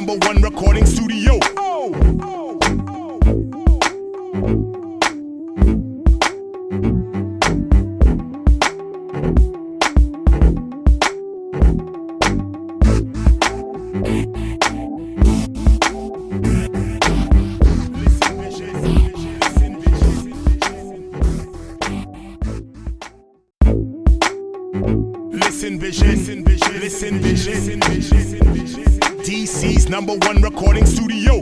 #1 recording studio. Listen vision. DC's #1 recording studio.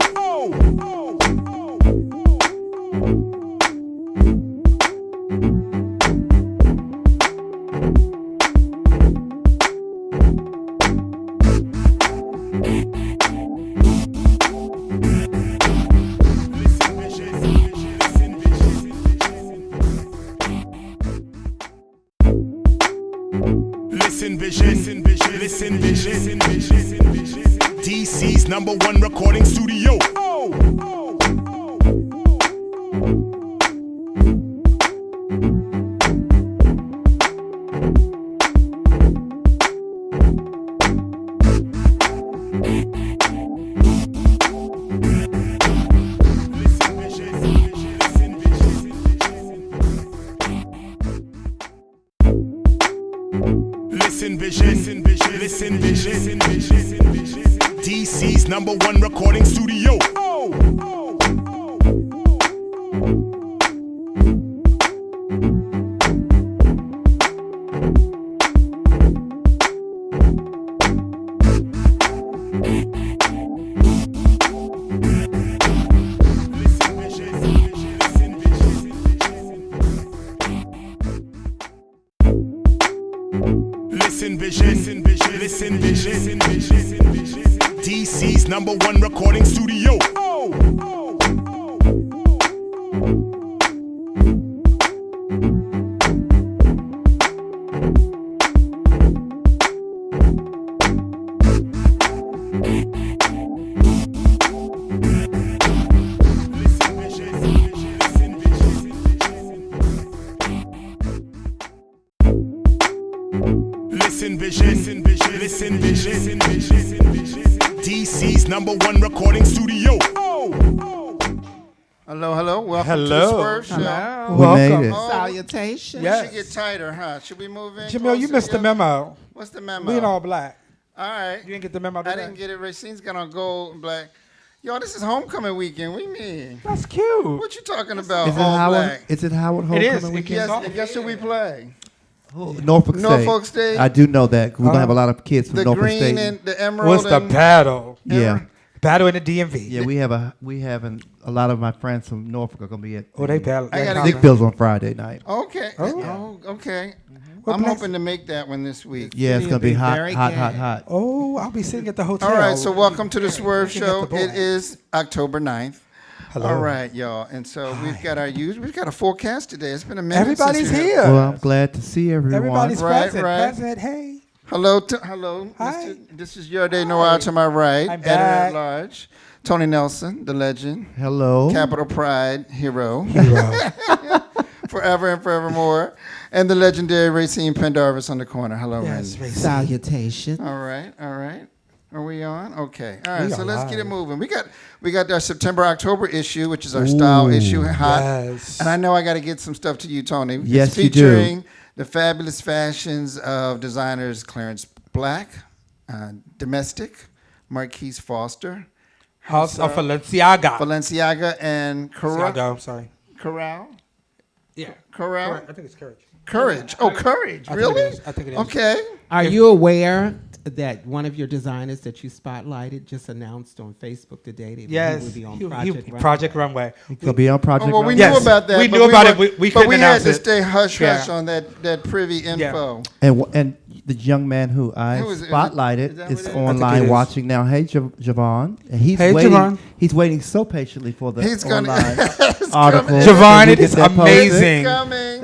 Listen vision. DC's #1 recording studio. Listen vision. DC's #1 recording studio. Listen vision. DC's #1 recording studio. Listen vision. DC's #1 recording studio. Hello. Welcome to the Swerv Show. Welcome. Salutations. Yes. We should get tighter, huh? Should we move in? Jamil, you missed the memo. What's the memo? We in all black. All right. You didn't get the memo I today? didn't get it. Racine's got on gold and black. Yo, this is homecoming weekend. What do you mean? That's cute. What you talking about? Is it all Howard? black. Is it Howard It Homecoming is. weekend? Yes. And guess who we play? Norfolk State. Norfolk State. I do know that. We're gonna have a lot of kids from The Norfolk green State. and the emerald. What's the and battle? Yeah. Battle in the DMV. Yeah, we have a lot of my friends from Norfolk are gonna be at Oh, they battle. I gotta Dick Bill's on Friday night. Okay. Oh. Okay. What I'm bless- hoping to make that one this week. Yeah, it's It'll gonna be be hot. very good. Oh, I'll be sitting at the hotel. All right, so welcome to the Swerve Looking at Show. the boy. It is October 9th. Hello. All right, y'all. And so we've got a full cast today. It's been a minute. Everybody's since we- here. Well, I'm glad to see everyone. Everybody's Right, present. right. Present. Hey. Hello. Hi. Mr. This is your day, Noir, to my right. I'm Editor at back. large. Tony Nelson, the legend. Hello. Capital Pride hero. Hero. Forever and forevermore. And the legendary Racine Pendarvis on the corner. Hello, Yes, Randy. Racine. Salutation. All right. Are we on? Okay. All We right. So are let's get it live. moving. We got our September-October issue, which is our style issue, hot. Yes. And I know I got to get some stuff to you, Tony. Yes, it's you do. featuring the fabulous fashions of designers Clarence Black, Domestic, Marquise Foster, House of Balenciaga. Balenciaga, and Balenciaga, I'm sorry. Corral. Yeah. Corral. I think it's Courage. Courage. Oh, Courage. I think Really? it is. I think it is. Okay. Are you aware that one of your designers that you spotlighted just announced on Facebook today that he Yes. would be on He- Project Project Runway. He'll be on Project. Oh, well, we Runway. Yes. knew about that. We but knew about it. were- We but couldn't we had announce to it. stay hush Yeah. on that privy info. And the young man who I Who is it? Is spotlighted that is what it is? I online think it is. watching now. Hey, Javon. And he's Hey, waiting. Javon. He's waiting so patiently for the He's gonna- online It's article. Javon, When you it get is that posted. amazing. Coming.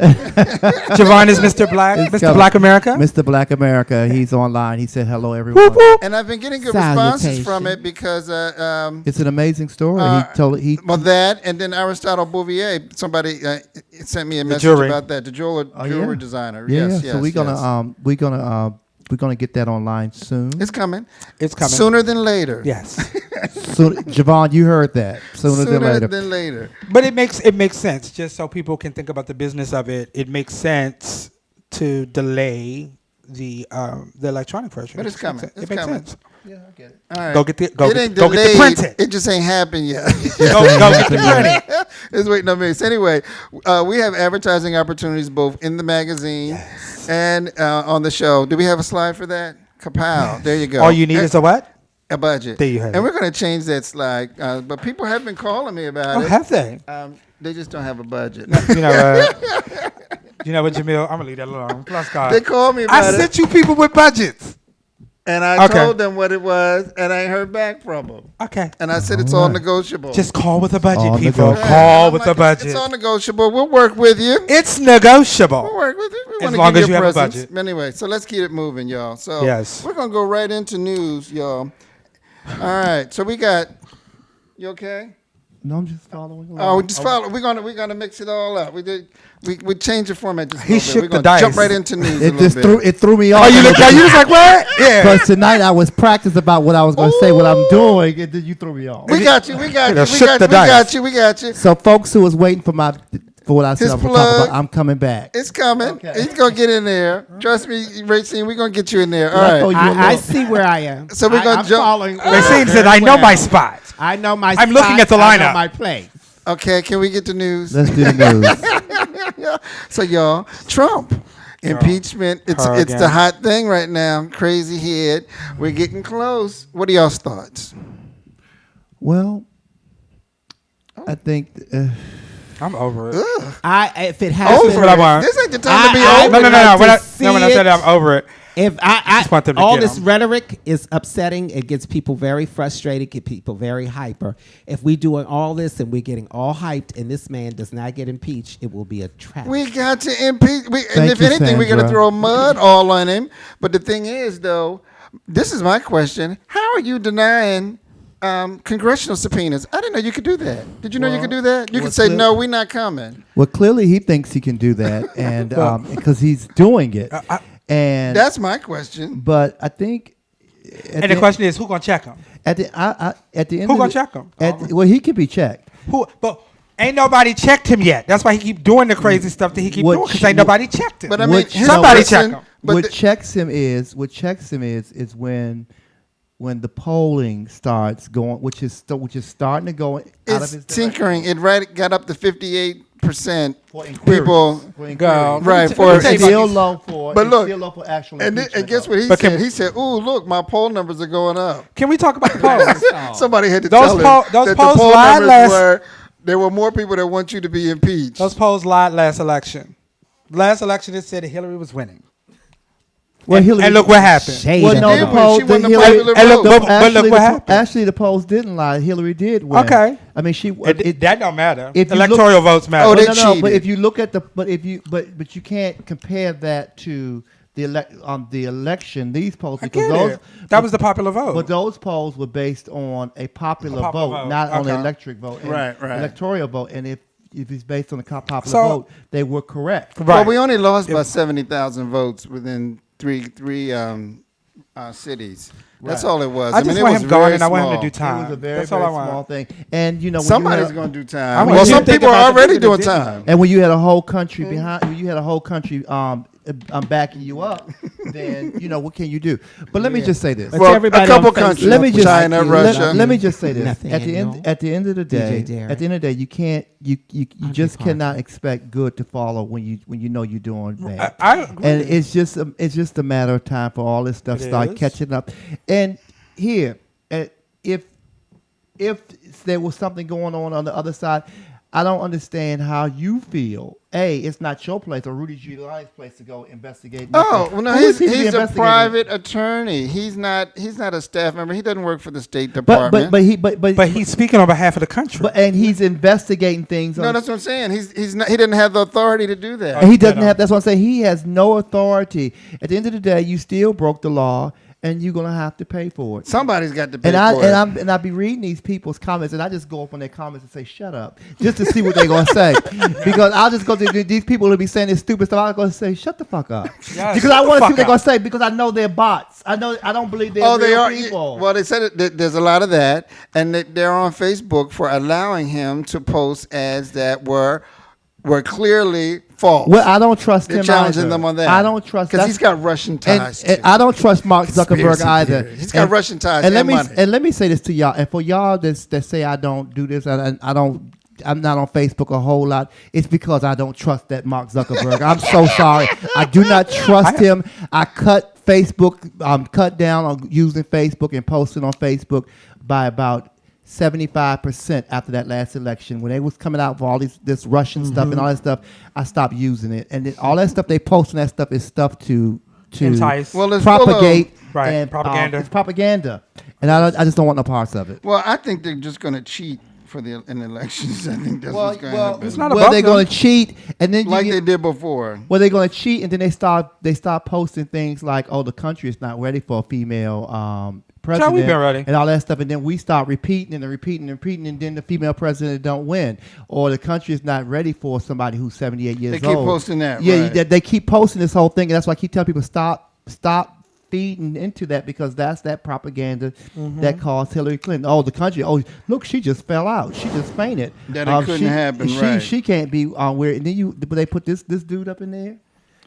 Javon is Mr. Black. It's Mr. coming. Black America. Mr. Black America. He's online. He said hello, everyone. And I've been getting good responses from Salutation. it because It's an amazing story. He well, that and then Aristotle Bouvier. Somebody sent me a message jewelry. about that. The jewelry yeah. designer. Yeah, Yes, so we're gonna we're gonna get that online soon. It's coming. It's coming. Sooner than later. Yes. So, Javon, you heard that. Sooner than later. But it makes sense, just so people can think about the business of it. It makes sense to delay the electronic version. But it's coming. It It's makes coming. sense. Yeah, I get it. All right. Go get the It ain't go get delayed. the printed. It just ain't happened yet. go get the printed. It's waiting on me. So anyway, we have advertising opportunities both in the magazine and on the show. Do we have a slide for that? Kapow. There you go. All you need is a what? A budget. There you have and it. we're going to change that slide. But people have been calling me about Oh, it. have they? They just don't have a budget. You know what, Jamil? I'm gonna leave that alone. Plus, God, They called me about I it. sent you people with budgets. And I Okay. told them what it was, and I ain't heard back from them. Okay. And I said it's all negotiable. Just call with a budget, All people. negotiable. Call I'm with like, a budget. It's all negotiable. We'll work with you. It's We'll negotiable. work with you. We As wanna long give as you have a presents. budget. Anyway, so let's keep it moving, y'all. So Yes. we're gonna go right into news, y'all. All right. So we got. You okay? No, I'm just following along. Oh, we just follow. We're gonna mix it all up. We changed the format just a He little bit. shook We're the gonna jump dice. right into news. It a just little bit. it threw me off. Oh, you look like you was like what? Yeah. Because tonight I was practiced about what I was going to say, what I'm doing, and then you threw me off. We got you. We got you. know, We shook got the you. We got dice. you. We got you. So, folks who was waiting for what I said His I'm going to talk plug. about, I'm coming back. It's coming. Okay. He's gonna get in there. Trust me, Racine. We're gonna get you in there. All I thought right. you were I low. see where I am. So we're gonna I'm jump- following Racine said, very "I know my well. spot." I know my I'm looking spot, at the I know lineup. my place. Okay. Can we get the news? Let's do the news. So y'all, Trump. Impeachment. It's Her the again. hot thing right now. Crazy head. We're getting close. What are y'all's thoughts? Well, I think I'm over it. If it happens, what I want. This ain't the time to be I over. No. would like When to I see said it. I'm over it. If just want them to all get this 'em. rhetoric is upsetting, it gets people very frustrated, get people very hyper. If we doing all this and we're getting all hyped and this man does not get impeached, it will be a trap. We got to impeach. And Thank if you, anything, we're gonna Sandra. throw mud all on him. But the thing is, though, this is my question: how are you denying congressional subpoenas? I didn't know you could do that. Did you know you could do that? You well, could say, clear- no, we're not coming. well, clearly he thinks he can do that, and because he's doing it, and That's my question. but I think, And the question is, who gonna check him? at the end, Who of gonna the- check him? Well, he can be checked. Who? But ain't nobody checked him yet. That's why he keep doing the crazy stuff that he keep What doing. Because ch- ain't nobody checked him. But I mean, Which- his Somebody question- check him. But what the- checks him is when the polling starts going, which is starting to go out of it's his tinkering. It got up to 58% For inquiries. people. For inquiries. Go. Right, Let me for- tell you It's about still these- low for. But it's look, still low for actual And impeachment, guess though. what he But said? can- He said, "Ooh, look, my poll numbers are going up." Can we talk about the polls? Somebody had to Those tell him poll- those that polls the poll lied numbers last- were there were more people that want you to be impeached. Those polls lied last election. Last election, it said that Hillary was winning. Well, Hillary, And look what happened. Shade Well, of no, did the win. polls. She won the Hillary, popular and look, vote. but look what happened. Actually, the polls didn't lie. Hillary did win. Okay. I mean, she. That don't matter. if you Electoral look- votes matter. Oh, they no. But cheated. if you look at but you can't compare that to the election. These polls I because get those it. That was the popular vote. But those polls were based on a popular, popular vote, vote. not on Okay. an electric vote. And Right. Electoral vote, and if it's based on a popular So- vote, they were correct. right. But we only lost by 70,000 votes within three cities. That's all it was. I just it want was him gone, very and I want him to small. do It time. was a very, That's all very I want. small thing. And you know, when Somebody's you going to do I time. want Well, you some to think people are about the already people that doing didn't. time. and when you had a whole country behind, when you had a whole country backing you up, then you know what can you do? But let me just say this. But Well, everybody a couple on Facebook countries. Let me just China, Russia. Let me just say this. Nathaniel, At the end of the day, Derek. at the end of the day, you can't you just Parker. cannot expect good to follow when you know you're doing bad. I agree. And it's just a matter of time for all this stuff It start is. catching up. And here, if there was something going on the other side, I don't understand how you feel. It's not your place or Rudy Giuliani's place to go investigate. Oh, well, no, Who is he to be he's a investigating? private attorney. He's not a staff member. He doesn't work for the State But Department. but But he's speaking on behalf of the country. and he's investigating things. no, that's what I'm saying. He didn't have the authority to do that. And he doesn't have. That's what I'm saying. He has no authority. At the end of the day, you still broke the law, and you're gonna have to pay for it. Somebody's got to pay And for it. I be reading these people's comments, and I just go up on their comments and say, "Shut up," just to see what they're gonna say. Because I'll just go to these people who be saying this stupid stuff. I'm gonna say, "Shut the fuck up," Yeah, because shut I the want to see fuck what they're up. gonna say. Because I know they're bots. I don't believe they're They real are. people. Well, they said there's a lot of that, and they're on Facebook for allowing him to post ads that were clearly false. Well, I don't trust They're him challenging either. them on that. I don't trust because that's- he's got Russian ties. and too. I don't trust Mark Zuckerberg Conspiracy either. theory. He's got Russian ties And let and me money. and let me say this to y'all. And for y'all that say I don't do this, and I'm not on Facebook a whole lot. It's because I don't trust that Mark Zuckerberg. I'm so sorry. I do not trust him. I cut Facebook, cut down on using Facebook and posting on Facebook by about 75% after that last election. When they was coming out for all this Russian stuff and all that stuff, I stopped using it. And then all that stuff they post and that stuff is stuff to Entice. Well, it's propagate. Right, and, propaganda. it's propaganda. And I just don't want no parts of it. Well, I think they're just going to cheat in the elections. I think that's what's going to happen. it's not well, about they're them. going to cheat, and then like you they get, did before. well, they're going to cheat, and then they start posting things like, "Oh, the country is not ready for a female president," we've been ready. and all that stuff, and then we start repeating and repeating, and then the female president don't win, or the country is not ready for somebody who's 78 years old. They keep posting that, Yeah, right. they keep posting this whole thing, and that's why I keep telling people stop feeding into that, because that's that propaganda that caused Hillary Clinton. Oh, the country. Oh, look, she just fell out. She just fainted. That it couldn't happen, right. She can't be where. And then they put this dude up in there.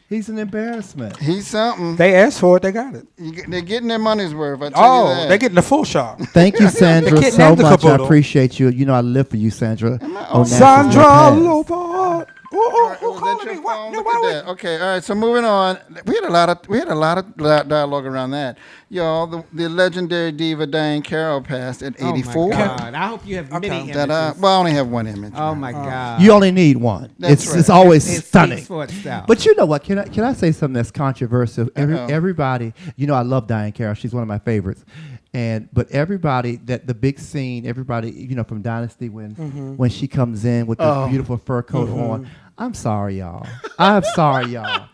He's an embarrassment. He's something. They asked for it, they got it. They're getting their money's worth. I tell you that. They're getting the full shot. Thank you, Sandra, The kid so named the much. I caboodle. appreciate you. You know I live for you, Sandra. on Sandra National Pass. Lopart. Who Was calling that me? your What? phone? Yeah, Look why at we- that. Okay, all right. So moving on, we had a lot of dialogue around that. Y'all, the legendary diva Diane Carroll passed at 84. Oh my God. I hope you have many images. Well, I only have one image. Oh my God. You only need one. That's right. It's always It stunning. speaks for itself. But you know what? Can I say something that's controversial? Everybody, I love Diane Carroll. She's one of my favorites. But everybody, that the big scene, everybody, from Dynasty when she comes in with the beautiful fur coat on. I'm sorry, y'all. I'm sorry, y'all.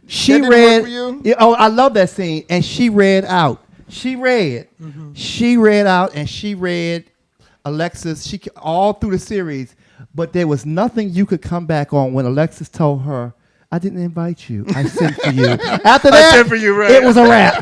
She That didn't read. work for you? Yeah, oh, I love that scene. And she read out. She read. She read out, and she read Alexis. All through the series, but there was nothing you could come back on when Alexis told her, "I didn't invite you. I sent for you." After that, sent for you, right. it was a wrap.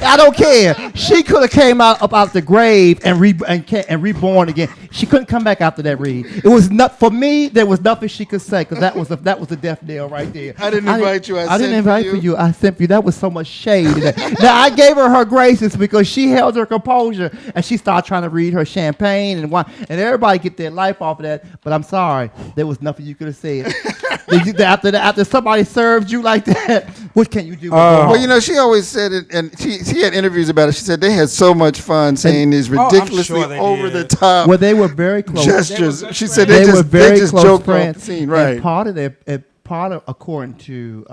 I don't care. She could have came out the grave and reborn again. She couldn't come back after that read. It was not for me. There was nothing she could say, because that was a death nail right there. I didn't invite you. I didn't sent for invite for you. I sent for you. That was so much shade. in that. Now I gave her graces because she held her composure and she started trying to read her champagne and wine, and everybody get their life off of that. But I'm sorry, there was nothing you could have said. After somebody served you like that, what can you do? Well, she always said it, and she had interviews about it. She said they had so much fun saying these I'm ridiculously sure they over did. the top Well, they were very close. gestures. She said They they were just very close joked off friends. the scene, right? And according to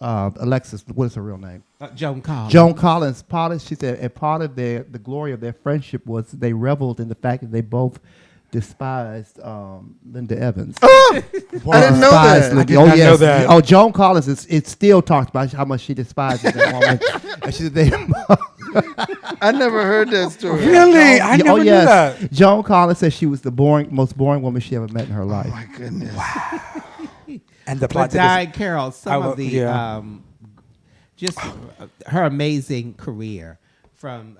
Alexis, what is her real name? Joan Collins. Joan Collins. She said, and part of the glory of their friendship was they reveled in the fact that they both despised Linda Evans. I didn't know that. I did not know that. Oh, Joan Collins it still talks about how much she despises that woman. And she said I never heard that story. Really? I never knew that. Joan Collins said she was the most boring woman she ever met in her life. Oh my goodness. And the But plot to Diane Carroll, some I of the yeah. just her amazing career from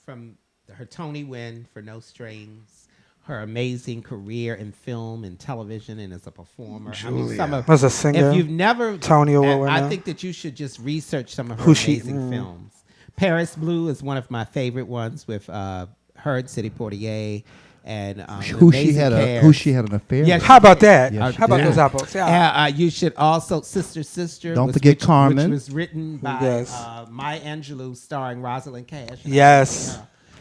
her Tony win for No Strings, her amazing career in film and television and as a performer. Julia. As a singer, If you've never, Tony Award I winner. think that you should just research some of her Who she- amazing films. Paris Blue is one of my favorite ones with her and Sidney Poitier and Who she had an affair Yeah, with. How about that? Yeah, How about yeah. those apples? Yeah. You should also Sister. Don't was forget which Carmen. was written by Yes. Maya Angelou, starring Rosalind Cash. Yes.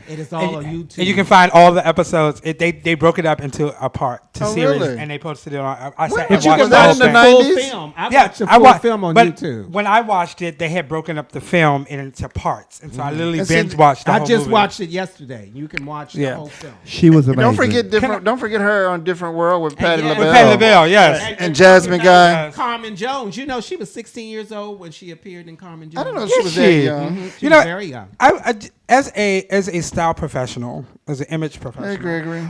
It is all on YouTube. And you can find all the episodes. They broke it up into to Oh, series, really? and they posted it on. I sat When and did you watched get that the in the whole full thing. 90s? film. I watched the full watched film on but YouTube. When I watched it, they had broken up the film into parts, and so I literally And see, binge watched the I whole just movie. watched it yesterday. You can watch Yeah. the whole film. She was amazing. Don't forget her on Different World with Patti yeah, LaBelle. With Patti LaBelle, yes. And Jasmine Guy. Carmen Jones. You know, she was 16 years old when she appeared in Carmen Jones. I don't know if Is she was that she? young. She You was know, very young. As a style professional, as an image professional, Hey, Gregory.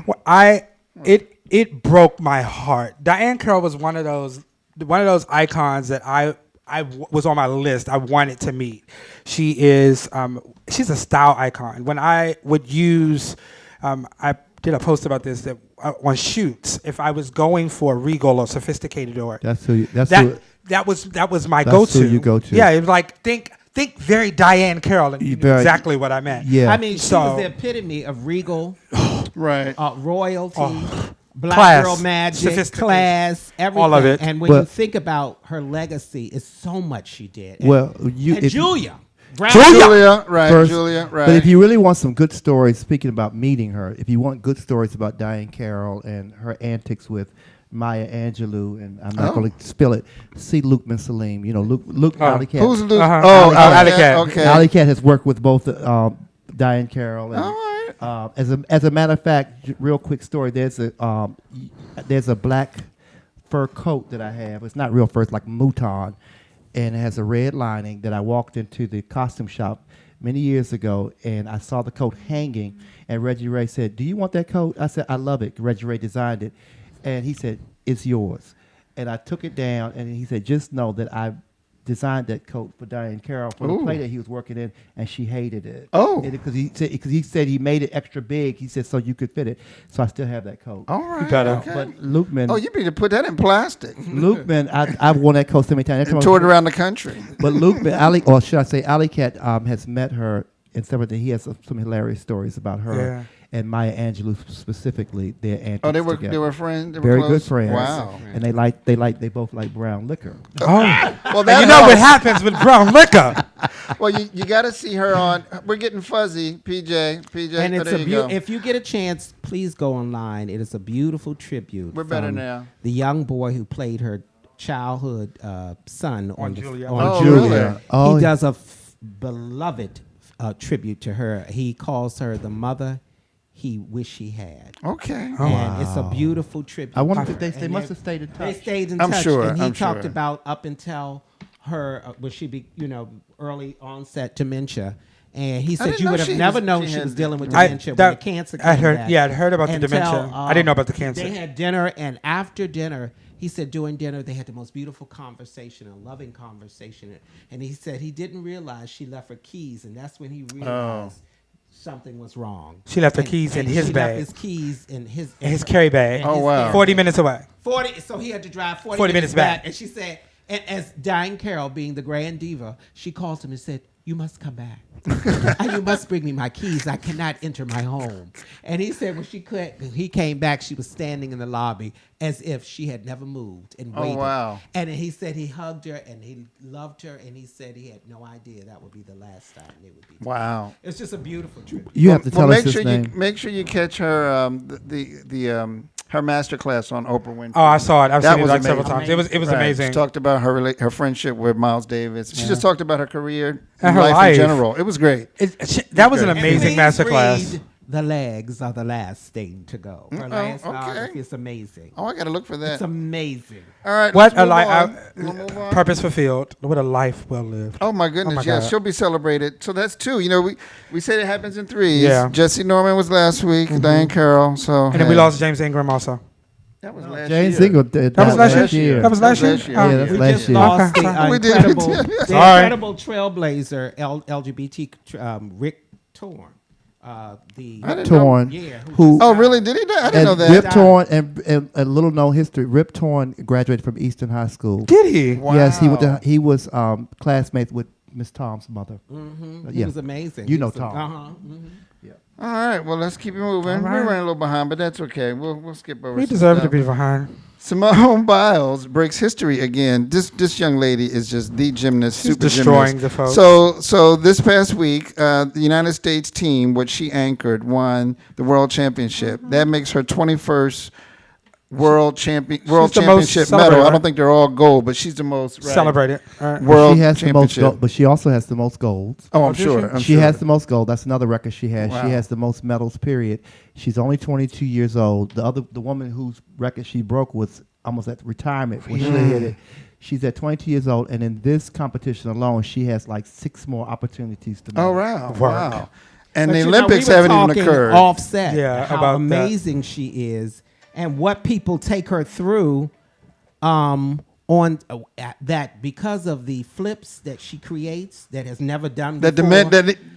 It broke my heart. Diane Carroll was one of those icons that I was on my list. I wanted to meet. She is she's a style icon. When I would use, I did a post about this that on shoots. If I was going for a regal or sophisticated or that was my go-to. who you go to. Yeah, it was like think very Diane Carroll, and you knew exactly what I meant. Yeah. I mean, she was the epitome of regal, Right. royalty, black Class, girl magic, sophistication, class, everything. all of it. And when you But- think about her legacy, it's so much she did. And, Well, and if- Julia. Brown. Julia, right. First, Julia, right. But if you really want some good stories, speaking about meeting her, if you want good stories about Diane Carroll and her antics with Maya Angelou, and I'm not going to spill it, see Luke Salim. You know, Luke Alley Cat. Who's Luke? Uh-huh. Oh, Alley Alley Cat. Okay. Alley Cat has worked with both Diane Carroll. And, All right. as a matter of fact, real quick story. There's a black fur coat that I have. It's not real fur. It's like mouton, and it has a red lining. That I walked into the costume shop many years ago, and I saw the coat hanging. And Reggie Ray said, "Do you want that coat?" I said, "I love it." Reggie Ray designed it, and he said, "It's yours." And I took it down, and he said, "Just know that I designed that coat for Diane Carroll for the Ooh. play that he was working in, and she hated it. Oh. Because he said he made it extra big. He said so you could fit it. So I still have that coat. All right. better. Okay. But Lukeman, Oh, you need to put that in plastic Lukeman, I've worn that coat so many times. and tour it around the country. But Lukeman, or should I say, Alley Cat has met her and stuff like that. He has some hilarious stories about her and Maya Angelou specifically. Their antics Oh, they were together. friends. They were Very close? good friends. Wow. And they both like brown liquor. Oh, Well, and that you know what helps. happens with brown liquor. Well, you got to see her on. We're getting fuzzy, PJ. And oh, it's there you go. if you get a chance, please go online. It is a beautiful tribute. We're better from now. The young boy who played her childhood son on Julia. Oh, Julia. really? Oh, he does a beloved tribute to her. He calls her the mother he wished he had. Okay. And it's a beautiful tribute. I wonder if they And must have stayed in touch. They stayed in I'm touch. sure, And he I'm talked sure. about up until her, when she be, early onset dementia. And he said didn't you know would have she never was- known she she had was dealing with I- dementia that- when the cancer came I'd heard- back. yeah, I'd heard about the Until, dementia. I didn't know about the cancer. They had dinner, and after dinner, he said during dinner they had the most beautiful conversation, a loving conversation. And he said he didn't realize she left her keys, and that's when he realized something was wrong. She left her keys in his she bag. Left his keys in his carry bag. in Oh, his wow. carry 40 bag. minutes away. 40. So he had to drive 40, 40 minutes back. And she said, and as Diane Carroll being the grand diva, she called him and said, "You must come back. And you must bring me my keys. I cannot enter my home." And he said when he came back, she was standing in the lobby as if she had never moved and Oh, waited. wow. And he said he hugged her and he loved her, and he said he had no idea that would be the last time they would be together. Wow. It's just a beautiful tribute. You have to tell us his sure name. make sure you catch her her master class on Oprah Winfrey. Oh, I saw it. I've That seen it was like several amazing. times. It was Right. amazing. She talked about her friendship with Miles Davis. She just talked about her career And and her life life. in general. It was great. That was an And amazing And please masterclass. read The Legs Are the Last Thing to Go. Her last okay. biography is amazing. Oh, I got to look for that. It's amazing. All right. What let's a move life! on. We'll move on. Purpose fulfilled. What a life well lived. Oh my goodness! Oh, my yes, God. she'll be celebrated. So that's two. You know, we said it happens in threes. Yeah. Jesse Norman was last week. Diane Carroll. So And then we lost James Ingram also. That was last James year. Ingle did That was last year. year. That was last year. year. Oh. Yeah, that's We last just year. lost Okay. the We did. incredible, the Sorry. incredible trailblazer, LGBT Rick Torn. I The didn't know. Torn. Yeah, Who? Oh, really? Did he die? I didn't And know that. Rip Torn and a little known history. Rip Torn graduated from Eastern High School. Did he? Wow. Yes, he was classmates with Miss Tom's mother. he Yeah. was amazing. You He know was Tom. All right. Well, let's keep it moving. All right. We're running a little behind, but that's okay. We'll skip over. We some deserve stuff. to be behind. Simone Biles breaks history again. This young lady is just the gymnast, She's super destroying gymnast. the folks. So this past week, the United States team, which she anchored, won the world championship. That makes her 21st world the most championship celebrated, medal. I right? don't think they're all gold, but she's the most Celebrated. All right. world She has the most championship. gold, but she also has the most golds. Oh, I'm does sure. she? I'm She sure. has the most gold. That's another record she has. Wow. She has the most medals. Period. She's only 22 years old. The woman whose record she broke was almost at retirement when she hit it. She's at 22 years old, and in this competition alone, she has like 6 more opportunities to. Oh, medal. wow. Work. Wow. And But the you know, Olympics we were haven't even talking occurred. Offset, Yeah, how about that. amazing she is, and what people take her through, on that because of the flips that she creates that has never done That before.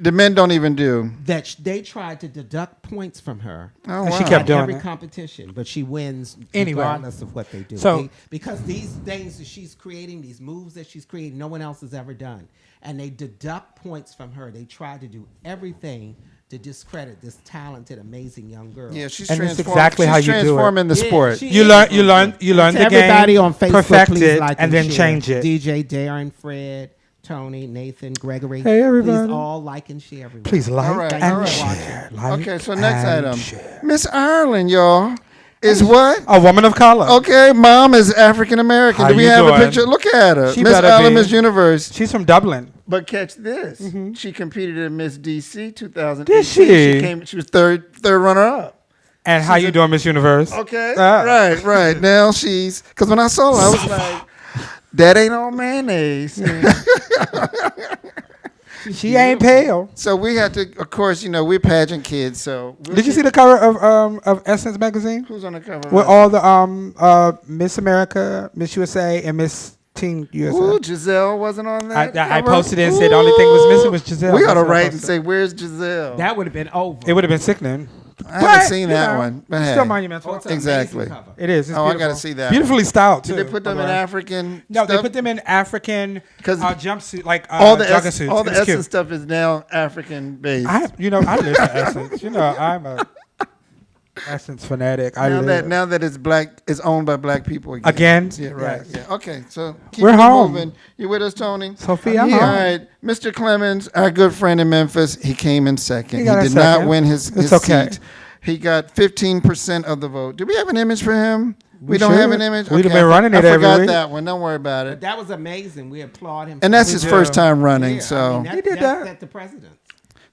the men don't even do. They tried to deduct points from her. Oh, And wow. she kept At doing every it. competition, but she wins Anyway. regardless of what they do. So- because these things that she's creating, these moves that she's creating, no one else has ever done, and they deduct points from her. They try to do everything to discredit this talented, amazing young girl. Yeah, she's And it's transforming. exactly she's how you do it. transforming the Yeah, sport. she You is learn transforming. the To everybody game, on Facebook, perfect please it, like and then share. change it. DJ Darren, Fred, Tony, Nathan, Gregory. Hey, everybody. Please all like and share. Everyone. Please like All right, and all right. share. Like Okay, so next and item. share. Miss Ireland, y'all, is what? A woman of color. Okay, mom is African American. How Do we you have a doing? picture? Look at her. She Miss better Ireland, be. Miss Universe. She's from Dublin. But catch this. She competed in Miss DC 2018. Did she? She was third runner up. And how you doing, Miss Universe? Okay. Ah. Right. Now she's, because when I saw her, I was like, that ain't all mayonnaise. She ain't pale. So we had to, of course, we're pageant kids. So Did you see the cover of Essence magazine? who's on the cover? With all the Miss America, Miss USA, and Miss Teen USA. Ooh, Giselle wasn't on that. I cover? posted it and said the only thing was missing was Giselle. We ought to That's what I write and posted. say, "Where's Giselle?" That would have been over. It would have been sickening. I haven't seen you that know, one. But Still hey. monumental. Oh, it's an Exactly. amazing cover. It is. It's Oh, I beautiful. gotta see that Beautifully styled too. Did they put them by in the way. African? No, stuff? they put them in African 'Cause jumpsuit, like all the jogging Essence, suits. all the It's cute. Essence stuff is now African based. I live for Essence. I'm a Essence fanatic. I live. now that it's black, it's owned by black people again. Again? Yeah, right. Yes. Yeah. Okay, so keep We're it home. moving. You with us, Tony? Sophie, I'm All home. right, Mr. Clemens, our good friend in Memphis, he came in second. He He got in did not second. win his It's okay. seat. He got 15% of the vote. Do we have an image for him? We don't should. have an image. We'd have Okay, been running I it every forgot week. that one. Don't worry about it. That was amazing. We applaud him. And that's his do. first time running. Yeah, So, He did that's that. at the president.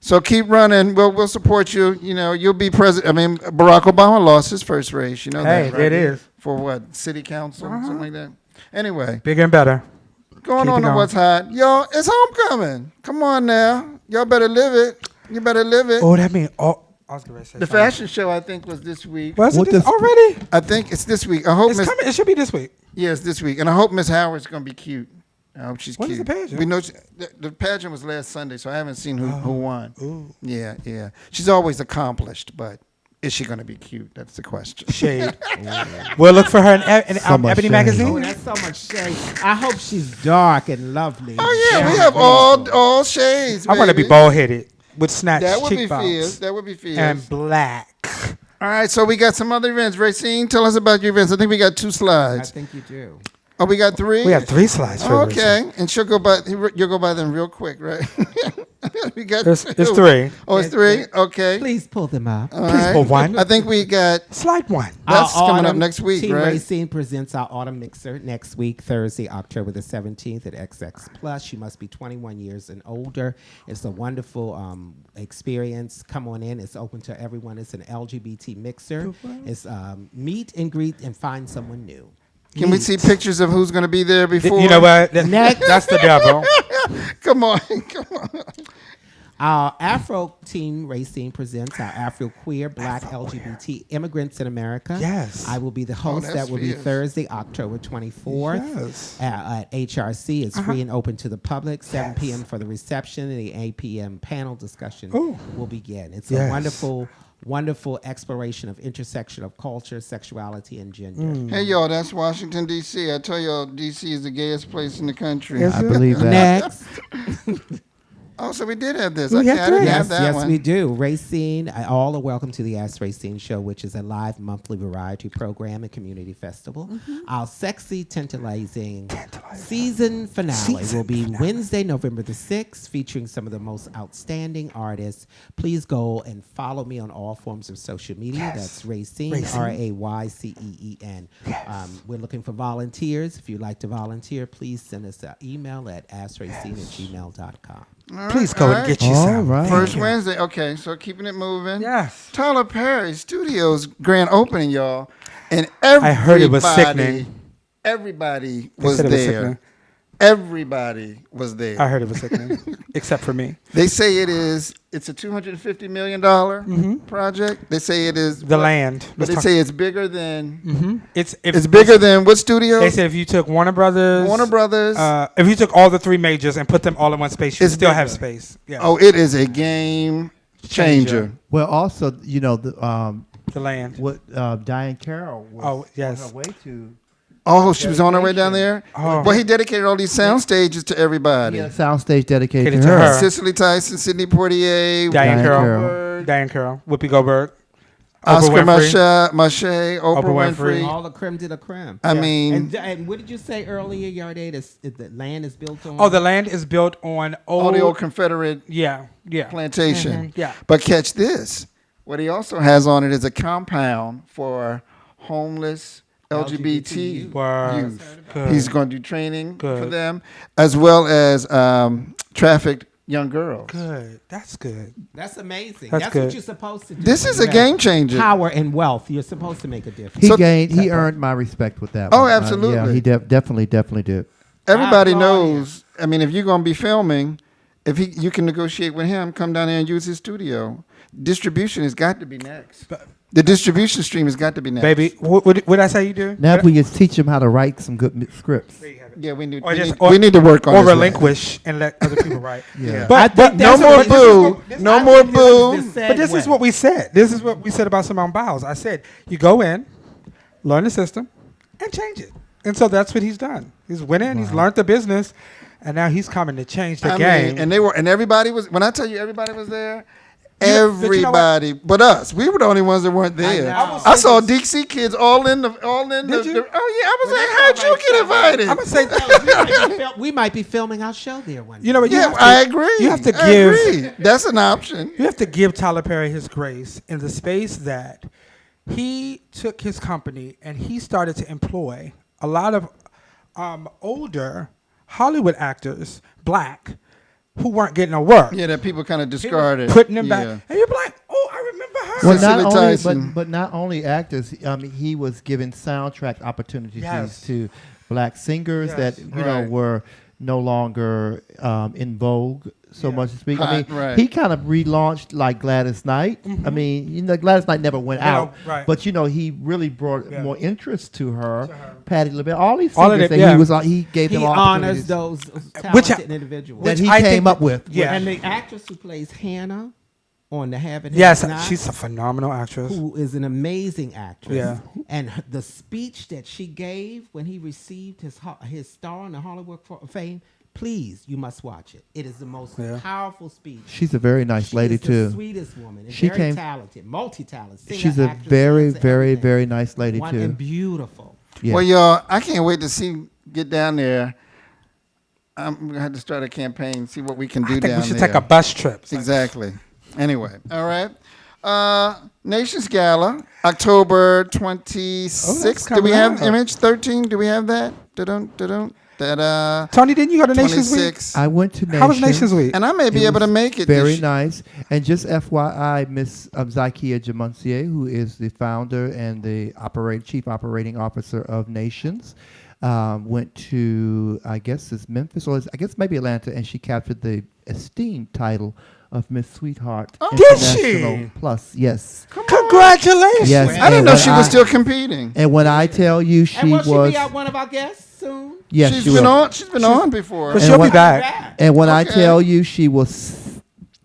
so keep running. We'll support you. You'll be president. I mean, Barack Obama lost his first race. You know Hey, that, right? it is. For what? City council, something like that. Anyway, Bigger and better. going Keep on it to going. what's hot, y'all. It's homecoming. Come on now, y'all better live it. You better live it. Oh, that means I was going to say The something. fashion show, I think, was this week. Was it What this does- already? I think it's this week. I hope It's Miss. coming. It should be this week. Yes, this week, and I hope Miss Howard's gonna be cute. I hope she's When is cute. the pageant? We know the pageant was last Sunday, so I haven't seen who won. Ooh. Yeah. She's always accomplished, but is she gonna be cute? That's the question. Shade. We'll look for her in So much Ebony shade. Oh, magazine. that's so much shade. I hope she's dark and lovely. Oh yeah, we have all shades. I want to be baby. bald headed with snatched That would be cheekbones fierce. That would be fierce. and black. All right, so we got some other events. Racine, tell us about your events. I think we got 2 I slides. think you do. Oh, we got 3. We have 3 slides for this. Okay, and you'll go by them real quick, right? we got It's 2. 3. Oh, it's 3. Okay. Please pull them up. All Please pull one. I think we got. Slide 1. That's Our coming up autumn- next week, Team right? Racine presents our autumn mixer next week, Thursday, October the 17th at XX Plus. You must be 21 years and older. It's a wonderful experience. Come on in. It's open to everyone. It's an LGBT mixer. It's meet and greet and find someone new. Can we see pictures of who's going to be there before? You know what? Next. That's the devil. Come on. Our Afro Team Racing presents our Afro Queer Black LGBT Immigrants in America. Yes. I will be the host. that's That will be fierce. Thursday, October 24th Yes. at HRC. It's free and open to the public. 7 p.m. for the reception and the 8 p.m. panel discussion Ooh. will begin. It's Yes. a wonderful exploration of intersection of culture, sexuality, and gender. Hey, y'all, that's Washington, D.C. I tell y'all, D.C. is the gayest place in the country. Is I it? believe that. Next. Oh, so we did have this. We Okay, have I didn't three. have Yes, that yes, one. we do. Racine, all are welcome to the Ask Racine Show, which is a live monthly variety program and community festival. Our sexy, tantalizing season finale will be Wednesday, November the 6th, featuring some of the most outstanding artists. Please go and follow me on all forms of social media. Yes. That's Racine, Racine. Rayceen. We're looking for volunteers. If you'd like to volunteer, please send us an email at askracine@gmail.com. All Please right, go all and right. get you All some. right. First Wednesday. Okay, so keeping it moving. Yes. Tyler Perry Studios grand opening, y'all, and everybody. I heard it was sickening. Everybody They was said it was there. sickening. Everybody was there. I heard it was sickening, except for me. They say it's a $250 million project. They say it is The land. but they say it's bigger than It's bigger than what studio? They said if you took Warner Brothers, if you took all the three majors and put them all in one space, you It's still have bigger. space. Yeah. Oh, it is a game changer. Well, also, the land. what Diane Carroll was Oh, yes. on her way to. Oh, she was on her way down there. Oh. Well, he dedicated all these sound stages to everybody. He had a soundstage dedicated Dedicated to to her. her. Cicely Tyson, Sidney Poitier, Diane Diane Carroll. Carroll. Diane Carroll. Whoopi Goldberg. Oscar Oprah Winfrey. Mache, Oprah Oprah Winfrey. Winfrey. All the creme de la creme. I mean, And what did you say earlier, Yarde? The land is built on? Oh, the land is built on all the old Confederate Yeah. plantation. Yeah. But catch this. What he also has on it is a compound for homeless LGBT Word. youth. Good. He's going to do training for Good. them, as well as trafficked young girls. Good. That's good. That's amazing. That's That's good. what you're supposed to do. This when is you a have game changer. Power and wealth. You're supposed to make a difference. He So- he earned my respect with that Oh, one. absolutely. Yeah, he definitely did. Everybody I applaud knows. I mean, if you're going to be filming, you can negotiate with him, come down there and use his studio. Distribution has got to be next. The distribution stream has got to be next. Baby, what I say you do? Now, if we just teach him how to write some good scripts. Yeah, we need, Or we just- need, or- we need to work on Or this. relinquish and let other people write. Yeah. But think No that's more what- boo. No more boo. But this is what we said. This is what we said about Simone Biles. I said, you go in, learn the system, and change it. And so that's what he's done. He's went in, he's learned the business, and now he's coming to change the game. And everybody was. When I tell you everybody was there, but you know what? everybody but us. We were the only ones that weren't there. know. I saw DC kids all in the. Did you? Oh yeah, I was like, how'd you get invited? I'm gonna say, we might be filming our show there one day. you know what? You Yeah, have to- I agree. You have to I give. agree. That's an option. You have to give Tyler Perry his grace in the space that he took his company and he started to employ a lot of older Hollywood actors, black, who weren't getting no work. Yeah, that people kind of He was discarded. putting them Yeah. back, and you're like, oh, I remember her. Well, Cicely not only, Tyson. but not only actors. He was giving soundtrack opportunities Yes. to black singers Yes. that Right. were no longer in vogue, so much to speak. I mean, Right. he kind of relaunched like Gladys Knight. I mean, Gladys Knight never went You know, out, right. but he really brought Yeah. more interest to her. Patti LaBelle, all these All of singers it, that yeah. he was on, he gave He them all honors opportunities those Which talented individuals. that he I came think- up with. Yeah. And the actress who plays Hannah on The Have It Yes, Have Not, she's a phenomenal actress. who is an amazing actress. Yeah. And the speech that she gave when he received his star on the Hollywood Fame, please, you must watch it. It is the most Yeah. powerful speech. She's a very nice She lady is the too. sweetest woman. And She very came- talented, multi-talented. Singer, She's a actress, very, dancer, very, everything. very nice lady One too. and beautiful. Yeah. Well, y'all, I can't wait to get down there. I'm gonna have to start a campaign, see what we can do I think down we should there. take a bus trip. Exactly. Anyway, all right. Nations Gala, October 26th. Do we coming have up. Image 13? Do we have that? Da-dun, da-dun, da-da. Tony, didn't you go to Nations Week? 26. I went to Nations. How was Nations Week? And I may be It able to was make it. Very this nice. And just FYI, Miss Zykia Jamuncier, who is the founder and the chief operating officer of Nations, went to, I guess it's Memphis, or I guess maybe Atlanta, and she captured the esteemed title of Miss Sweetheart Did she? International Plus. Yes. Congratulations. Yes. I didn't and know when she was still competing. And when I tell you she And will was, she be one of our guests soon? yes, She's she been will. on. She's been on before. But And she'll what- be back. And when I Okay. tell you she was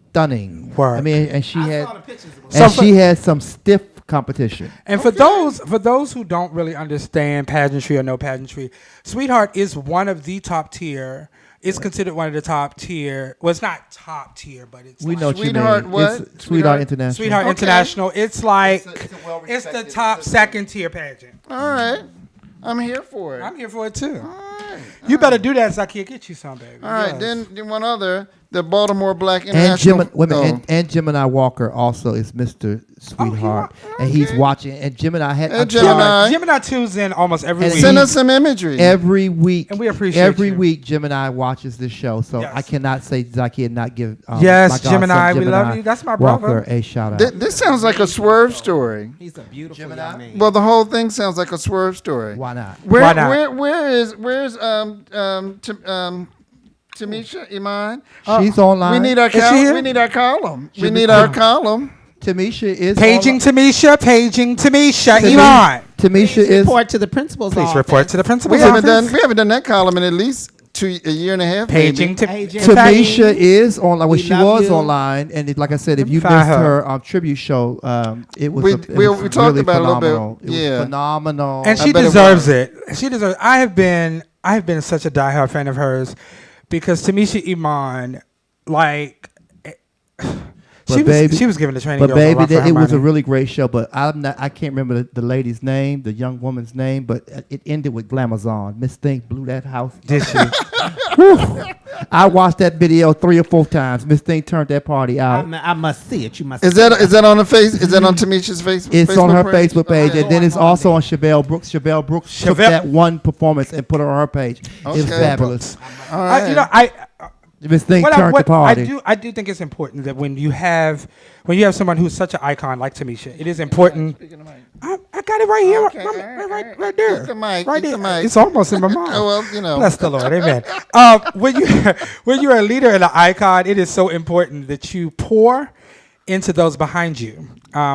stunning. Work. I mean, and she I had saw the pictures. It was and So she had some stiff competition. And for those who don't really understand pageantry or no pageantry, Sweetheart is one of the top tier It's considered one of the top tier. Well, it's not top tier, but it's We like know what you Sweetheart mean. what? It's Sweetheart International. Sweetheart Okay. International. It's like It's a it's the well-respected top system. second tier pageant. All right. I'm here for it. I'm here for it too. All right. You better do that so I can get you some, baby. All right. Yes. Then one other, the Baltimore Black And International. and Gemini Walker also is Mr. Sweetheart, and he's watching. And Gemini had And I'm Gemini. sorry, Gemini tunes in almost every And week. Send us some imagery. every week. And we appreciate every you. week. Gemini watches this show, so Yes. I cannot say Zaki and not give. Yes, my godson, Gemini, we love you. That's my Walker brother. a shout out. This sounds like a Swerve story. He's a beautiful Gemini? young man. Well, the whole thing sounds like a Swerve story. Why not? Why not? Where's Tamisha Iman? She's online. We need our Is she here? we need our column. We Should need be- our column. Tamisha is Paging online. Tamisha, Iman. Tamisha is. Report to the principal's Please office. report to the We principal's haven't office. done that column in at least a year and a half. Paging maybe. Paging. Tamisha is online. Well, We she love was you. online, and like I said, if Let me you find missed her. her tribute show, it was We- it we was talked really about it a little bit. phenomenal. It Yeah. was phenomenal. And I she bet it deserves was. it. She deserves. I have been such a diehard fan of hers because Tamisha Iman, like, But baby- she was given the training. But girls a baby, run for her it was a money. really great show. But I can't remember the lady's name, the young woman's name. But it ended with Glamazon. Miss Thing blew that house. Did she? Whew. I watched that video 3 or 4 times. Miss Thing turned that party out. I must see it. You must. Is see that it. on the face? Is that on Tamisha's face? It's on her Facebook page, Okay. and then it's also on Chevelle Brooks. Chevelle Brooks took Chevelle- that one performance and put it on her page. It was Okay. fabulous. All right. Miss Thing What turned the party. I do think it's important that when you have someone who's such an icon like Tamisha, it is important. I got it right here, Okay, all right. right there. Get the mic, right get the there. mic. It's almost in my mouth. Oh, well, you know. Bless the Lord, amen. When you're a leader and an icon, it is so important that you pour into those behind you,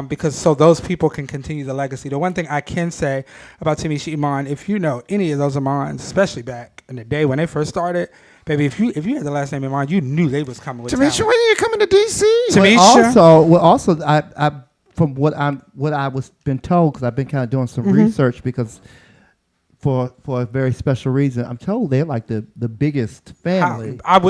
because so those people can continue the legacy. The one thing I can say about Tamisha Iman, if you know any of those Imans, especially back in the day when they first started, baby, if you had the last name Iman, you knew they was coming with Tamisha, talent. when are you coming to DC? Tamisha? Also, I from what I was been told, because I've been kind of doing some research, because for a very special reason, I'm told they're like the biggest family. I'm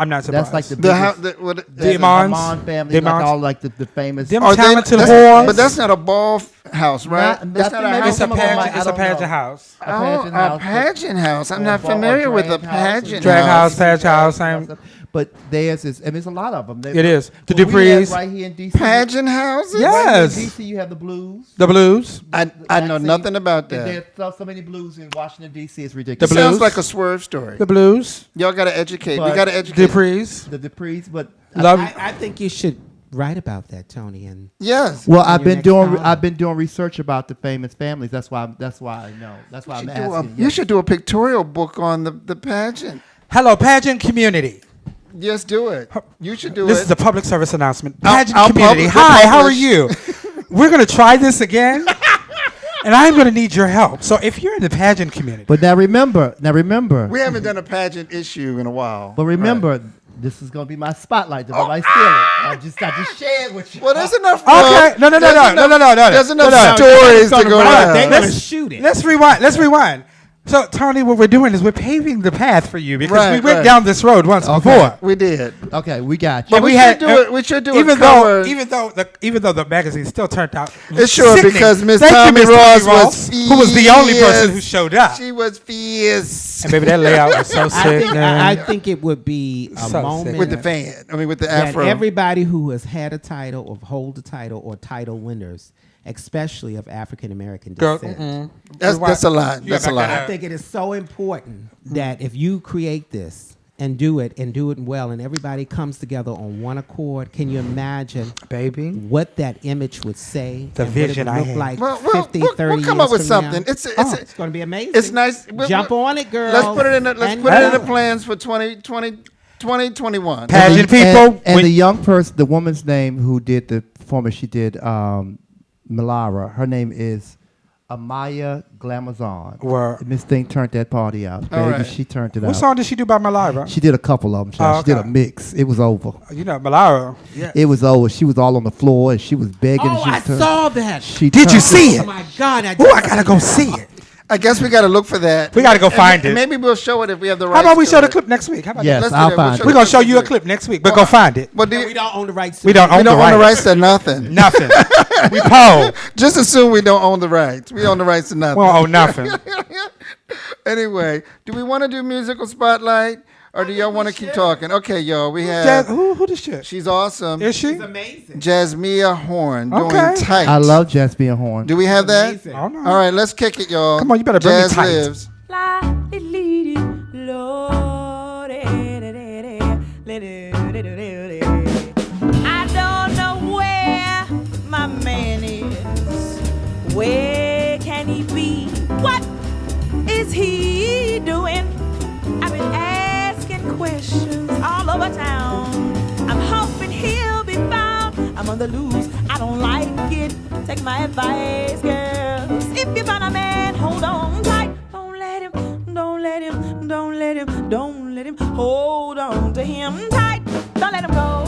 not surprised. That's like the The how, biggest. the, what, The Imans? Iman family, The like Imans? all like the famous. Them are they- talented that's- whores. But that's not a ball house, right? Not- That's that's not a maybe house. It's a some of them pageant. might- I It's a don't know. pageant house. Oh, pageant a house. pageant house. I'm Or not a familiar with a drag house. pageant Drag house, house. pageant house, same. But theirs is, and there's a lot of them. It is. The Well, we have Duprees. right here in DC. Pageant houses? Yeah. Right here Yes. in DC, you have the blues. The Blues. I know Vaccine. nothing about And that. there's so many blues in Washington D.C. It's It ridiculous. The sounds Blues. like a Swerve story. The Blues. Y'all got to educate. We But- got to educate. Duprees. The Duprees, but Love. I think you should write about that, Tony. And Yes. well, In I've your been next doing column. I've been doing research about the famous families. That's why I know. That's why I'm You should do a- asking. you should do a pictorial book on the pageant. Hello, pageant community. Yes, do it. You should do This it. is a public service announcement. I'll- Pageant I'll community. publish- Hi, how are publish. you? We're going to try this again. And I'm going to need your help. So if you're in the pageant community, But now remember. We haven't done a pageant issue in a while. But remember, this is gonna be my spotlight. If nobody steal it, I just shared with you. Well, there's enough. Okay. No. There's There's enough stories to go They're around. going to shoot it. Let's rewind. So, Tony, what we're doing is we're paving the path for you because Right, we went right. down this road once Okay. before. We did. Okay, we got you. But we should do it. We should do a cover. even though the magazine still turned out It's sure sickening. because Miss Thank you, Tommy Miss Ross Tommy was who was the only person who fierce. showed up. She was fierce And baby, that layout was so sick. I think it would be a So moment sick. with the fan. I mean, with the that afro. everybody who has had a title or hold a title or title winners, especially of African American Girl, descent. That's a lot. You That's a got lot. back I think it is so important that if you create this and do it well, and everybody comes together on one accord, can you imagine Baby. what that image would say? The and vision what I it would had. look like Well, 50, 30 we'll come years up with from now? something. It's It's going to be amazing. It's nice. Jump on it, girl. Let's put it in. Let's And put it in the go. plans for 2021. Pageant And people. and when- the young person, the woman's name who did the performance, she did Malara. Her name is Amaya Glamazon. Word. Miss Thing turned that party out. All Baby, right. she turned it what out. song did she do by Malara? She did a couple of them. Oh, She did a okay. mix. It was over. You know, Malara. Yeah. It was over. She was all on the floor and she was begging. Oh, she I was turn- saw that. She Did you turned- see Oh it? my God! Oh, I gotta go see it. I guess we got to look for that. We got to go find it. Maybe we'll show it if we have the right. How about we show the clip next week? How about Yes, Let's do I'll that. We'll find show it. We're the going to show clip you a next clip next week, but go find it. What do We you, don't own the rights. We don't own we the don't own the rights. rights to nothing. Nothing. We poll. Just assume we don't own the rights. We own the rights to We nothing. don't own nothing. Anyway, do we want to do musical spotlight or do y'all want to keep talking? Okay, y'all. We have. Jazz, who the shit? She's awesome. Is she? It's amazing. Jasmia Horn doing Okay. tight. I love Jasmine Horn. Do we have that? Amazing. I don't know. All right, let's kick it, y'all. Come on, you better bring me Jazz tight. lives. I don't know where my man is. Where can he be? What is he doing? I've been asking questions all over town. I'm hoping he'll be found. I'm on the loose. I don't like it. Take my advice, girls. If you find a man, hold on tight. Don't let him hold on to him tight. Don't let him go.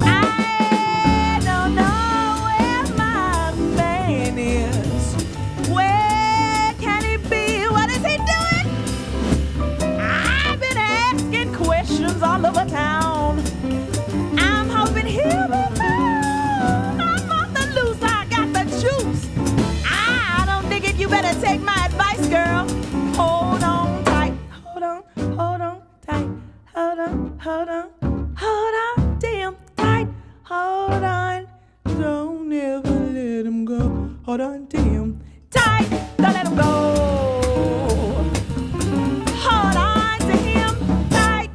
I don't know where my man is. Where can he be? What is he doing? I've been asking questions all over town. I'm hoping he'll be found. I'm on the loose. I got the juice. I don't dig it. You better take my advice, girl. Hold on tight. Hold on tight. Hold on, damn tight. Hold on, don't ever let him go. Hold on, damn tight. Don't let him go. Hold on to him tight.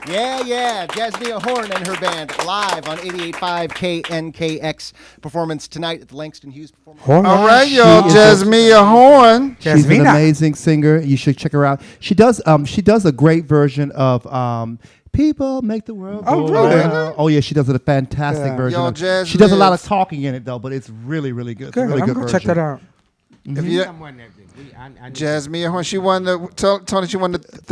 Yeah. Jasmine Horn and her band live on 88.5 KNKX performance tonight at the Langston Hughes Performance. All right, y'all. She is Jasmia Horn. She's an Jasmina. amazing singer. You should check her out. She does a great version of People Make the World Oh, Go really? Round. Oh yeah, she does a fantastic Yeah. version. Yo, of Jazz She does a lot of lives. talking in it though, but it's really, really good. It's a Good. really I'm good going to version. check that out. If you, Someone that did. I need Jasmine Horn. She won the Tony. She won the Thelonious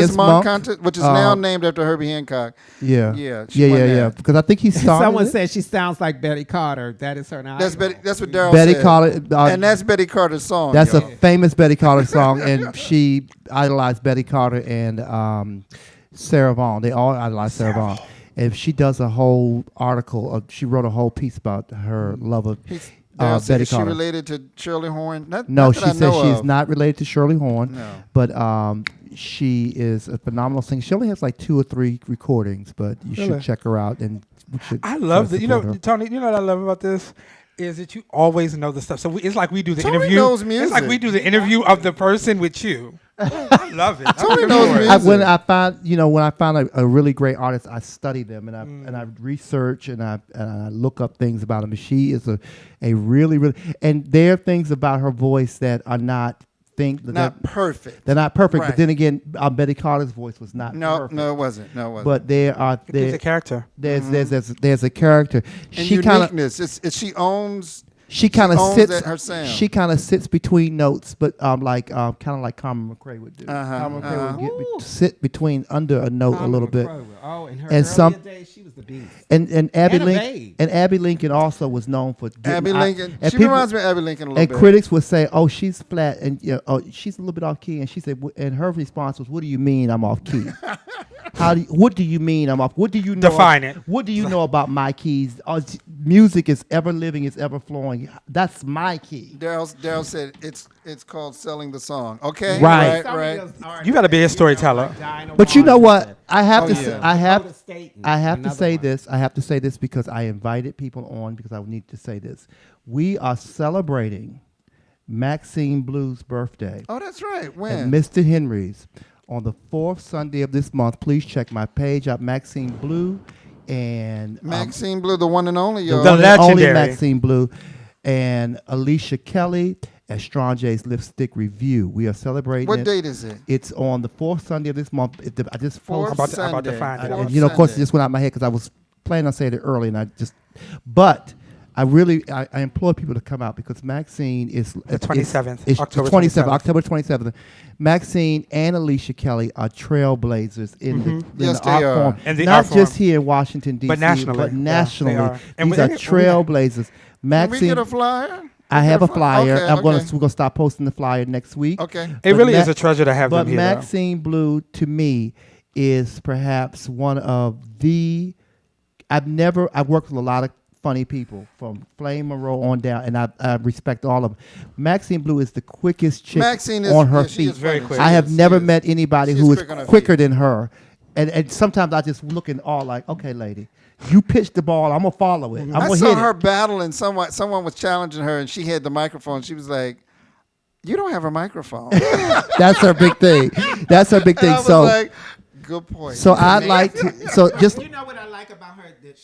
Thelonious Monk Monk contest, which is now Uh, named after Herbie Hancock. Yeah. Yeah, she won yeah. that. Because I think he started. Someone it. said she sounds like Betty Carter. That is her name. That's Betty. That's what Daryl Betty said. Carter. And that's Betty Carter's song. That's y'all. a famous Betty Carter song, and she idolized Betty Carter and Sarah Vaughan. They all idolize Sarah Vaughan. And she does a whole article. She wrote a whole piece about her love of Daryl said, Betty is she Carter. related to Shirley Horn? No, not she that I says know she's of. not related to Shirley Horn, No. but she is a phenomenal singer. She only has like 2 or 3 recordings, but you Really? should check her out. And we should I love try that. to You know, support her. Tony. You know what I love about this is that you always know the stuff. So it's like we do the Tony interview. knows It's like music. we do the interview of the person with you. I love it. Tony I'm knows for it. music. When I find a really great artist, I study them and I research and I look up things about them. She is a really, and there are things about her voice that are not Not perfect. they're not perfect. Right. But then again, Betty Carter's voice was not No, perfect. no, it wasn't. No, it wasn't. But there are It gives a character. there's a character. and She kind of uniqueness. It's she owns. she kind of owns sits that- her sound. she kind of sits between notes, but kind of like Carmen McRae would do. Uh-huh, Carmen McRae uh-huh. would sit between under a note a little bit. Oh, in her And earlier some- days, she was the beast. And Abby And a Lincoln babe. and Abby Lincoln also was known for getting Abby out- Lincoln. and She people- reminds me of Abby Lincoln a little And bit. critics would say, "Oh, she's flat," and "Oh, she's a little bit off key." And she said, and her response was, "What do you mean I'm off key? What do you mean I'm off? What do you know? Define it. What do you know about my keys? Music is ever living, it's ever flowing. That's my key." Daryl said it's called selling the song. Okay, Right. right. You gotta be a storyteller. But you know what? I have to. yeah. Say, I have to Another say one. this. I have to say this because I invited people on because I need to say this. We are celebrating Maxine Blue's birthday Oh, that's right. at When? Mr. Henry's on the 4th Sunday of this month. Please check my page out, Maxine Blue, and Maxine Blue, the one and only, the y'all. The one and only legendary. Maxine Blue, and Alicia Kelly at Strange's Lipstick Review. We are celebrating. What it. date is it? It's on the 4th Sunday of this month. I just Fourth posted. I'm about to Sunday. find it. Fourth And of course, it Sunday. just went out of my head because I was planning on saying it early, and but I implore people to come out because Maxine is The 27th, It's October 27th, 27th. October 27th. Maxine and Alicia Kelly are trailblazers in the Yes, they art are. form, In the not art form. just here in Washington D.C., But nationally. but Yeah, nationally. they are. And These we- are we- trailblazers. Can we Maxine, get a flyer? I have a flyer. Okay, we're okay. gonna start posting the flyer next week. Okay. It But really Ma- is a treasure to have But them here. though. Maxine Blue, to me, is perhaps one of the. I've worked with a lot of funny people from Flame Monroe on down, and I respect all of them. Maxine Blue is the quickest chick Maxine is on her yeah, she feet. is very quick. I have She never is. met anybody She's who is quick on her quicker feet. than her. And sometimes I just look in awe, like, okay, lady, you pitch the ball, I'm gonna follow it. I'm I gonna saw hit her it. battling someone. Someone was challenging her, and she had the microphone. She was like, "You don't have a microphone." That's her big thing. That's her big And thing. I was So, like, "Good point." so I'd like to. So just You know what I like about her? That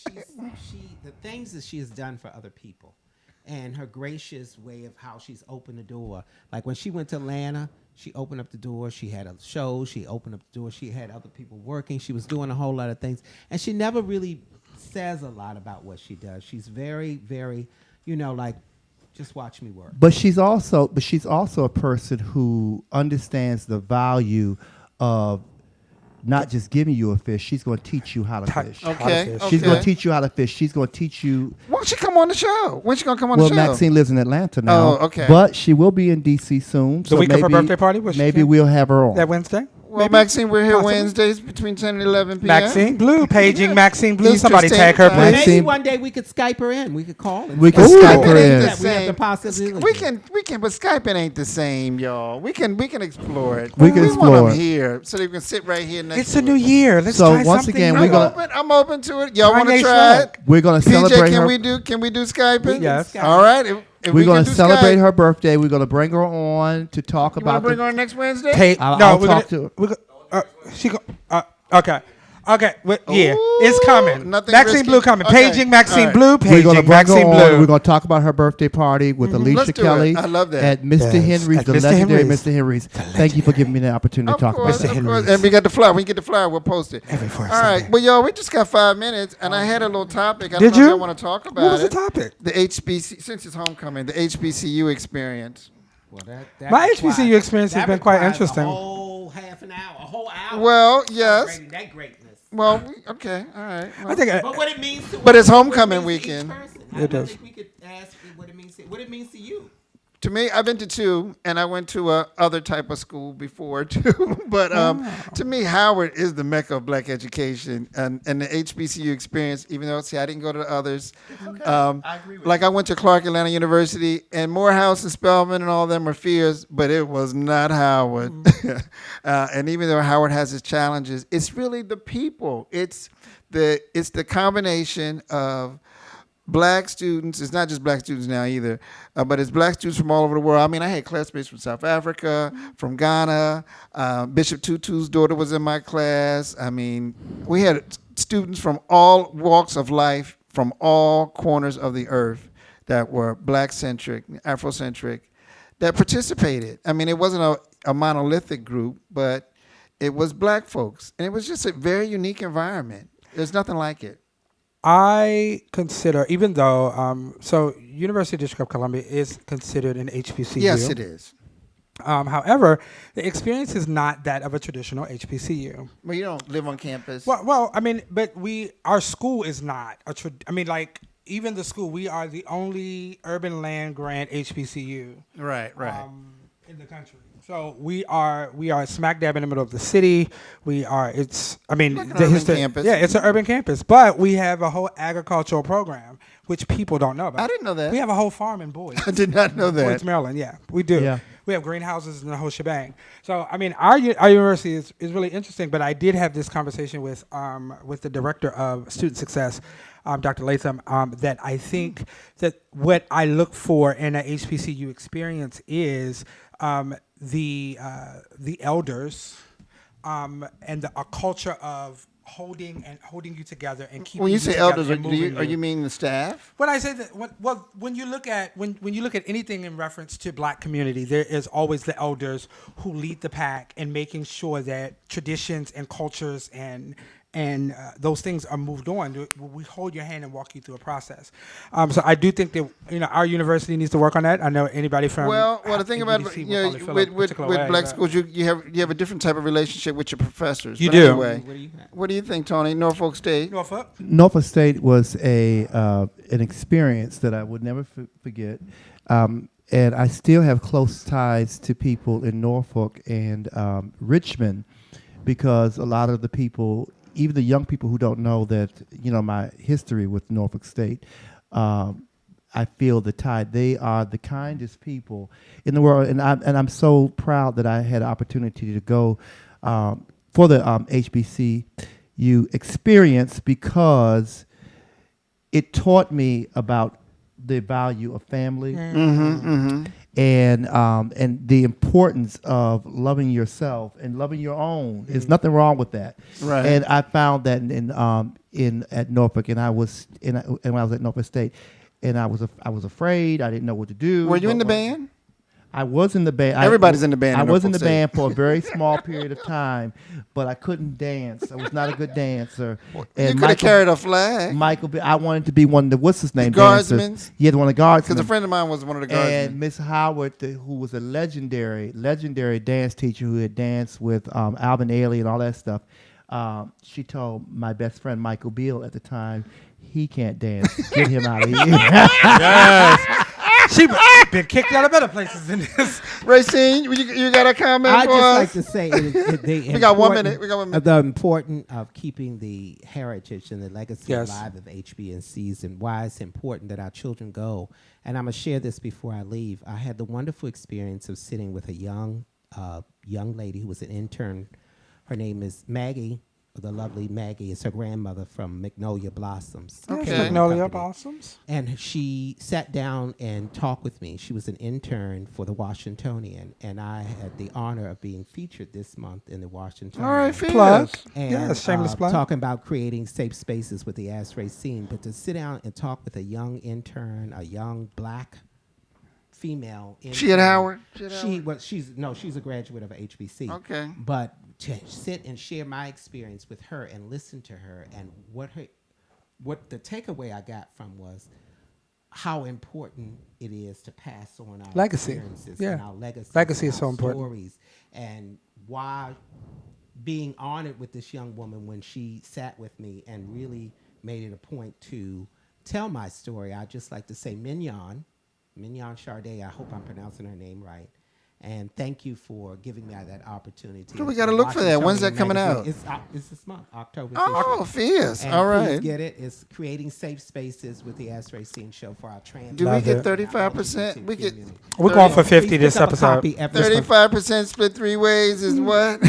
the things that she has done for other people, and her gracious way of how she's opened the door. Like when she went to Atlanta, she opened up the door. She had a show. She opened up the door. She had other people working. She was doing a whole lot of things, and she never really says a lot about what she does. She's very, very, like, just watch me work. But she's also a person who understands the value of not just giving you a fish. She's going to teach you how to fish. Okay. She's going to okay. teach you how to fish. She's going to teach you. Why don't she come on the show? When's she gonna come on Well, the show? Maxine lives in Atlanta now. Oh, okay. But she will be in D.C. soon. The week of her birthday party? Was she Maybe here? we'll have her on. That Wednesday? Well, Maybe? Maxine, we're here Possibly. Wednesdays between 10 and 11 p.m. Maxine Blue, paging Maxine Blue. Eastern Somebody tag her, Standard Time. please. Maxine- Maybe one day we could Skype her in. We could call. We can Ooh. Skype her It ain't in. the We have the same. possibility. We can, but Skyping ain't the same, y'all. We can explore it. We can explore want them it. here so they can sit right here next. It's to a new it. year. Let's So try once something again, new. we're gonna- I'm open to it. Y'all want to Kanye try Shrug. it? We're going to celebrate PJ, her. can we do Skyping? Yes. Skype. All right. If we We're going can to do celebrate Skype, her birthday. We're going to bring her on to talk You want about to bring the- her on next Wednesday? I'll we're talk gonna, to her. we're gonna, she go, okay. Okay, yeah, Ooh, it's coming. nothing Maxine risky. Blue coming. Okay, Paging Maxine all right. Blue. We're Paging going to bring Maxine her on. Blue. We're going to talk about her birthday party with Alicia Let's do it. Kelly. I love that. At Mr. Yes, Henry's, at the Mr. legendary Henry's. Mr. Henry's. Thank you for giving me the opportunity Of to talk course, about Mr. it. of course. Henry's. And we got the flyer. We can get the flyer. We'll post it. Every fourth All right. Sunday. Well, y'all, we just got 5 minutes, and I had a little topic. I Did don't know if you? y'all want to talk about What was it. the topic? The HBC, since it's homecoming, the HBCU experience. Well, that My requires- HBCU experience has that been quite requires interesting. A whole half an hour, a whole hour. Well, yes. Celebrating that greatness. Well, okay, all right. Well, I think But what it means to But it's what it homecoming means to each weekend. person. It I does. think we could ask what it means to you. to me, I've been to two, and I went to a other type of school before too. But to me, Howard is the mecca of black education, and the HBCU experience. Even though, see, I didn't go to the others. I agree with Like I went to Clark Atlanta University, and Morehouse and Spelman and all of them are fierce, but it was not Howard. And even though Howard has its challenges, it's really the people. It's the combination of black students. It's not just black students now either, but it's black students from all over the world. I mean, I had classmates from South Africa, from Ghana. Bishop Tutu's daughter was in my class. I mean, we had students from all walks of life, from all corners of the earth that were black-centric, Afrocentric, that participated. I mean, it wasn't a monolithic group, but it was black folks. And it was just a very unique environment. There's nothing like it. I consider, even though, so University of District of Columbia is considered an HBCU. Yes, it is. However, the experience is not that of a traditional HBCU. Well, you don't live on campus. Well, I mean, but our school is not like even the school, we are the only urban land grant HBCU. Right. In the country. So we are smack dab in the middle of the city. It's an urban campus. Yeah, it's an urban campus, but we have a whole agricultural program which people don't know about. I didn't know that. We have a whole farm in Boyd. I did not know that. Boyd's, Maryland. Yeah, we do. Yeah. We have greenhouses and the whole shebang. So I mean, our university is really interesting. But I did have this conversation with the director of student success, Dr. Latham, that I think that what I look for in an HBCU experience is the elders and a culture of holding you together and keeping. When you you say together elders, and moving are you mean the staff? When I say that, when you look at anything in reference to black community, there is always the elders who lead the pack in making sure that traditions and cultures and those things are moved on. We hold your hand and walk you through a process. So I do think that our university needs to work on that. I know anybody from The thing about UDC will probably feel a with particular way, black but- schools, you have a different type of relationship with your professors. You But do. Anyway, what do you think, Tony? Norfolk State. Norfolk. Norfolk State was an experience that I would never forget, and I still have close ties to people in Norfolk and Richmond, because a lot of the people, even the young people who don't know that my history with Norfolk State, I feel the tie. They are the kindest people in the world, and I'm so proud that I had an opportunity to go for the HBCU experience, because it taught me about the value of family and the importance of loving yourself and loving your own. There's nothing wrong with that. Right. And I found that at Norfolk, and when I was at Norfolk State, and I was afraid. I didn't know what to do. Were you in the band? I was in the band. Everybody's in the band I in was in the Norfolk State. band for a very small period of time, but I couldn't dance. I was not a good dancer. You could have carried a flag. I wanted to be one of the what's his name Guardsmen? dancers. Yeah, one of the guardsmen. Because a friend of mine was one of the guardsmen. And Miss Howard, who was a legendary dance teacher who had danced with Alvin Ailey and all that stuff, she told my best friend Michael Beale at the time, he can't dance. Get him out of here. Yes. She's been kicked out of better places than this. Racine, you got a comment I for just us? like to say We got 1 minute. The importance of keeping the heritage and the legacy Yes. alive of HBNCs, and why it's important that our children go. And I'm gonna share this before I leave. I had the wonderful experience of sitting with a young lady who was an intern. Her name is Maggie. The lovely Maggie is her grandmother from Magnolia Blossoms. Okay. Magnolia Company. Blossoms. And she sat down and talked with me. She was an intern for the Washingtonian, and I had the honor of being featured this month in the Washingtonian. All right, Plug. And Yes, shameless plug. talking about creating safe spaces with the Ass Racine, but to sit down and talk with a young intern, a young black female intern. She at Howard? She's a graduate of HBC. Okay. But to sit and share my experience with her and listen to her, and what the takeaway I got from was how important it is to pass on our Legacy. experiences Yeah. and our legacies. Legacy and is so our important. Stories, and why being honored with this young woman when she sat with me and really made it a point to tell my story. I'd just like to say Mignon Charday, I hope I'm pronouncing her name right. And thank you for giving me that opportunity. So we gotta look for that. When's that coming out? It's this month, October. Oh, fierce. And All please right. get it. It's creating safe spaces with the Ask Racine show for our trans. Do we Love get it. 35%? We get We're going for 50 this Pick up a episode. copy every 35% split 3 ways is what?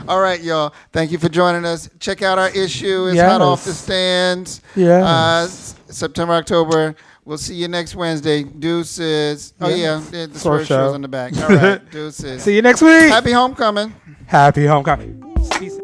All right, y'all. Thank you for joining us. Check out our issue. It's hot off the Yes. stands. Yes. September, October. We'll see you next Wednesday. Deuces. Oh, yeah. The Swerve Swerve show. show's on the back. All right. Deuces. See you next week. Happy homecoming. Happy homecoming. Peace.